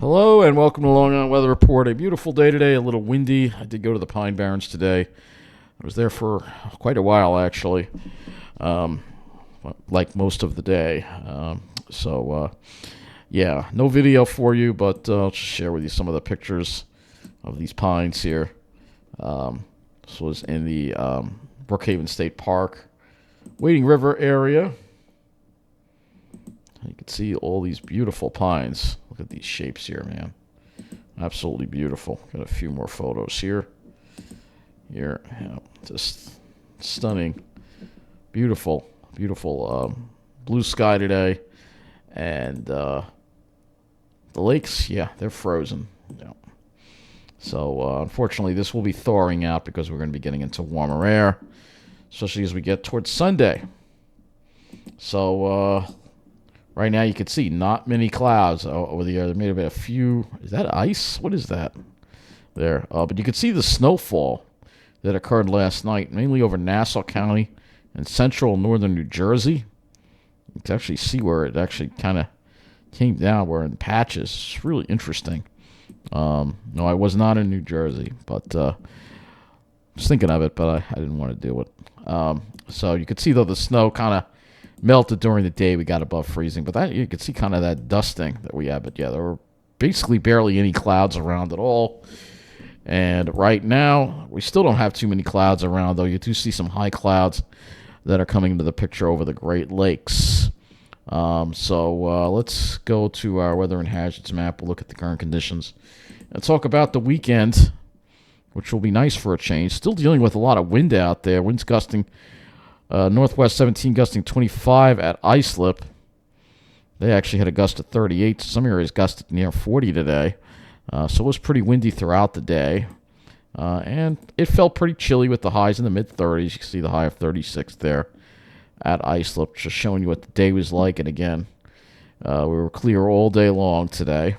Hello and welcome to Long Island Weather Report. A beautiful day today, a little windy. I did go to the Pine Barrens today. I was there for quite a while, actually, like most of the day. Yeah, no video for you, but I'll just share with you some of the pictures of these pines here. This was in the Brookhaven State Park, Wading River area. You can see all these beautiful pines. Look at these shapes here, man. Absolutely beautiful. Got a few more photos here. Here, yeah, just stunning. Beautiful, beautiful blue sky today. And the lakes, yeah, they're frozen. Yeah. So, unfortunately, this will be thawing out because we're going to be getting into warmer air, especially as we get towards Sunday. So, right now, you can see not many clouds over the air. There may have been a few. Is that ice? What is that? There. But you can see the snowfall that occurred last night, mainly over Nassau County and central northern New Jersey. You can actually see where it actually kind of came down. We're in patches. It's really interesting. No, I was not in New Jersey, but I was thinking of it, but I didn't want to do it. So you could see, though, the snow kind of melted during the day. We got above freezing, but that you could see kind of that dusting that we had. But yeah, there were basically barely any clouds around at all. And right now, we still don't have too many clouds around, though. You do see some high clouds that are coming into the picture over the Great Lakes. Let's go to our weather and hazards map. We'll look at the current conditions and talk about the weekend, which will be nice for a change. Still dealing with a lot of wind out there. Winds gusting northwest 17, gusting 25 at Islip. They actually had a gust of 38. Some areas gusted near 40 today. So it was pretty windy throughout the day. And it felt pretty chilly with the highs in the mid-30s. You can see the high of 36 there at Islip, just showing you what the day was like. And again, we were clear all day long today.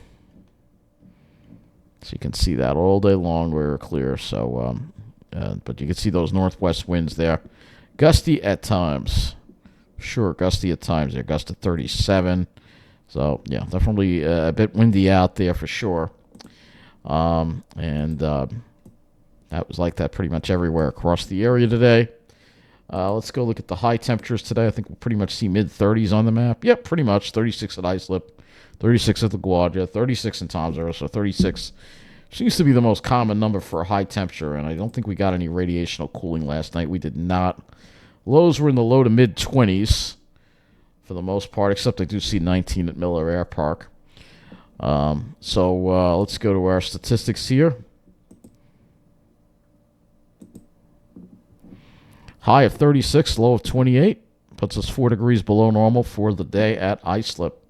So you can see that all day long we were clear. So, but you can see those northwest winds there. Gusty at times. Sure, gusty at times. They're gust of 37. So, yeah, definitely a bit windy out there for sure. That was like that pretty much everywhere across the area today. Let's go look at the high temperatures today. I think we'll pretty much see mid-30s on the map. Yep, pretty much. 36 at Islip, 36 at LaGuardia, 36 in Toms River. So 36 seems to be the most common number for a high temperature, and I don't think we got any radiational cooling last night. We did not. Lows were in the low to mid-20s for the most part, except I do see 19 at Miller Air Park. Let's go to our statistics here. High of 36, low of 28. Puts us 4 degrees below normal for the day at Islip.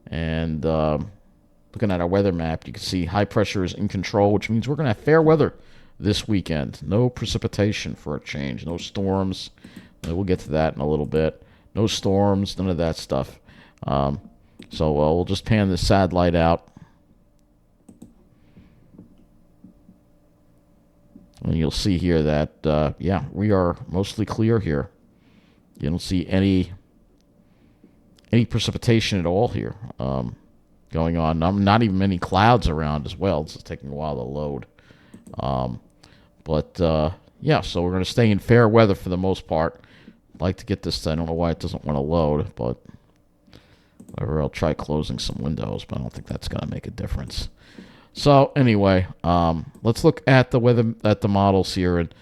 And looking at our weather map, you can see high pressure is in control, which means we're going to have fair weather this weekend. No precipitation for a change. No storms. We'll get to that in a little bit. No storms, none of that stuff. We'll just pan this satellite out. And you'll see here that, we are mostly clear here. You don't see any precipitation at all here going on. Not even many clouds around as well. It's taking a while to load. So we're going to stay in fair weather for the most part. I'd like to get this. I don't know why it doesn't want to load, but whatever. I'll try closing some windows, but I don't think that's going to make a difference. So anyway, let's look at the weather, at the models here, and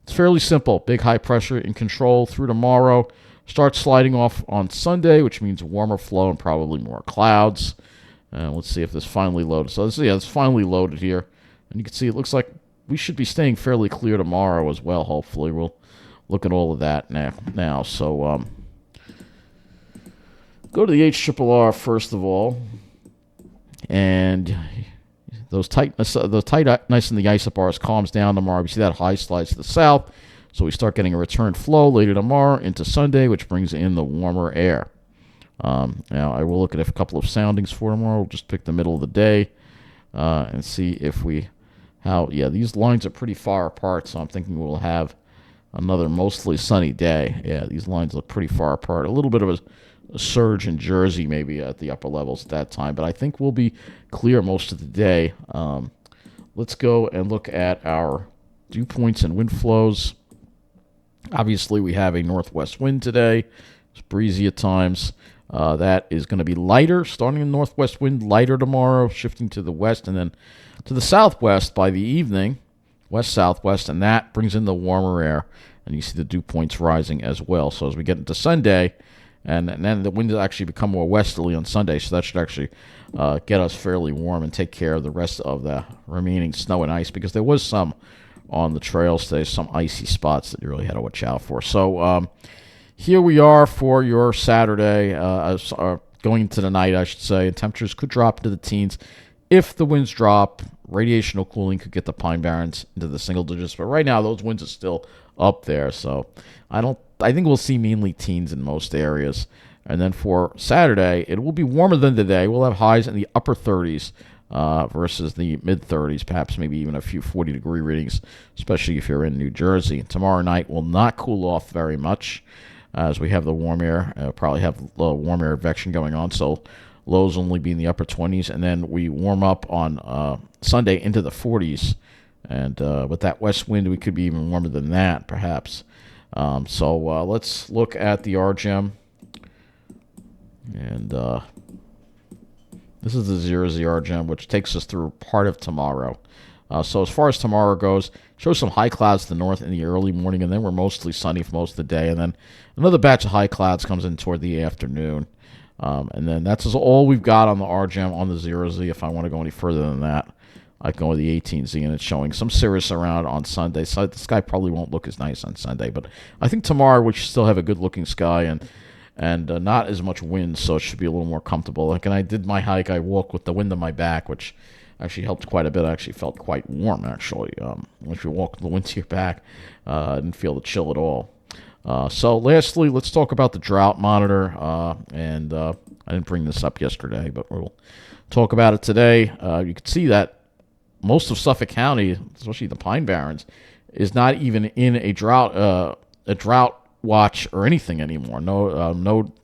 it's fairly simple. Big high pressure in control through tomorrow. Starts sliding off on Sunday, which means warmer flow and probably more clouds. Let's see if this finally loaded. So it's finally loaded here, and you can see it looks like we should be staying fairly clear tomorrow as well. Hopefully, we'll look at all of that now. So go to the HRRR first of all, and those tight ice in the isobars calms down tomorrow. We see that high slides to the south, so we start getting a return flow later tomorrow into Sunday, which brings in the warmer air. Now, I will look at a couple of soundings for tomorrow. We'll just pick the middle of the day and see if these lines are pretty far apart, so I'm thinking we'll have another mostly sunny day. Yeah, these lines look pretty far apart. A little bit of surge in Jersey maybe at the upper levels at that time. But I think we'll be clear most of the day. Let's go and look at our dew points and wind flows. Obviously, we have a northwest wind today. It's breezy at times. That is going to be lighter, starting in northwest wind, lighter tomorrow, shifting to the west and then to the southwest by the evening, west-southwest, and that brings in the warmer air. And you see the dew points rising as well. So as we get into Sunday, and then the wind will actually become more westerly on Sunday, so that should actually get us fairly warm and take care of the rest of the remaining snow and ice, because there was some on the trails today, some icy spots that you really had to watch out for. So here we are for your Saturday, going into the night, I should say. Temperatures could drop into the teens. If the winds drop, radiational cooling could get the Pine Barrens into the single digits, but right now those winds are still up there, so I think we'll see mainly teens in most areas. And then for Saturday, it will be warmer than today. We'll have highs in the upper 30s versus the mid 30s, perhaps maybe even a few 40-degree readings, especially if you're in New Jersey. Tomorrow night will not cool off very much as we have the warm air. Probably have warm air advection going on, so lows only be in the upper 20s, and then we warm up on Sunday into the 40s. And with that west wind, we could be even warmer than that, perhaps. So let's look at the RGM. And this is the 0Z RGM, which takes us through part of tomorrow. So as far as tomorrow goes, shows some high clouds to the north in the early morning, and then we're mostly sunny for most of the day. And then another batch of high clouds comes in toward the afternoon. And then that's all we've got on the RGM on the 0Z. If I want to go any further than that, I can go with the 18Z, and it's showing some cirrus around on Sunday. So the sky probably won't look as nice on Sunday, but I think tomorrow we should still have a good-looking sky and not as much wind, so it should be a little more comfortable. Like, and I did my hike. I walked with the wind on my back, which actually helped quite a bit. I actually felt quite warm, actually. If you walk with the wind to your back, I didn't feel the chill at all. So lastly, let's talk about the drought monitor. I didn't bring this up yesterday, but we'll talk about it today. You can see that most of Suffolk County, especially the Pine Barrens, is not even in a drought watch or anything anymore. No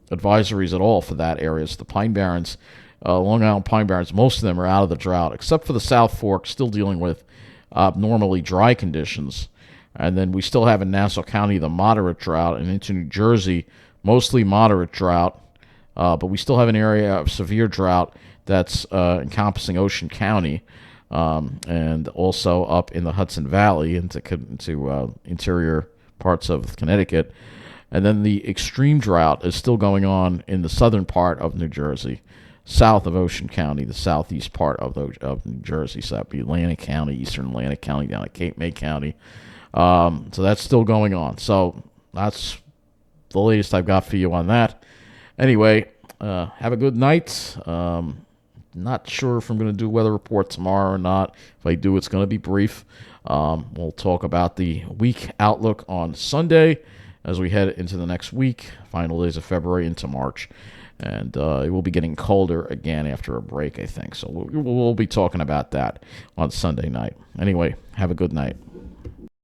advisories at all for that area. So the Pine Barrens, Long Island Pine Barrens, most of them are out of the drought, except for the South Fork, still dealing with abnormally dry conditions. And then we still have in Nassau County the moderate drought, and into New Jersey, mostly moderate drought. But we still have an area of severe drought that's encompassing Ocean County, and also up in the Hudson Valley into interior parts of Connecticut. And then the extreme drought is still going on in the southern part of New Jersey, south of Ocean County, the southeast part of New Jersey. So that would be Atlantic County, eastern Atlantic County, down to Cape May County. So that's still going on. So that's the latest I've got for you on that. Anyway, have a good night. Not sure if I'm going to do a weather report tomorrow or not. If I do, it's going to be brief. We'll talk about the week outlook on Sunday as we head into the next week, final days of February into March. And it will be getting colder again after a break, I think. So we'll be talking about that on Sunday night. Anyway, have a good night.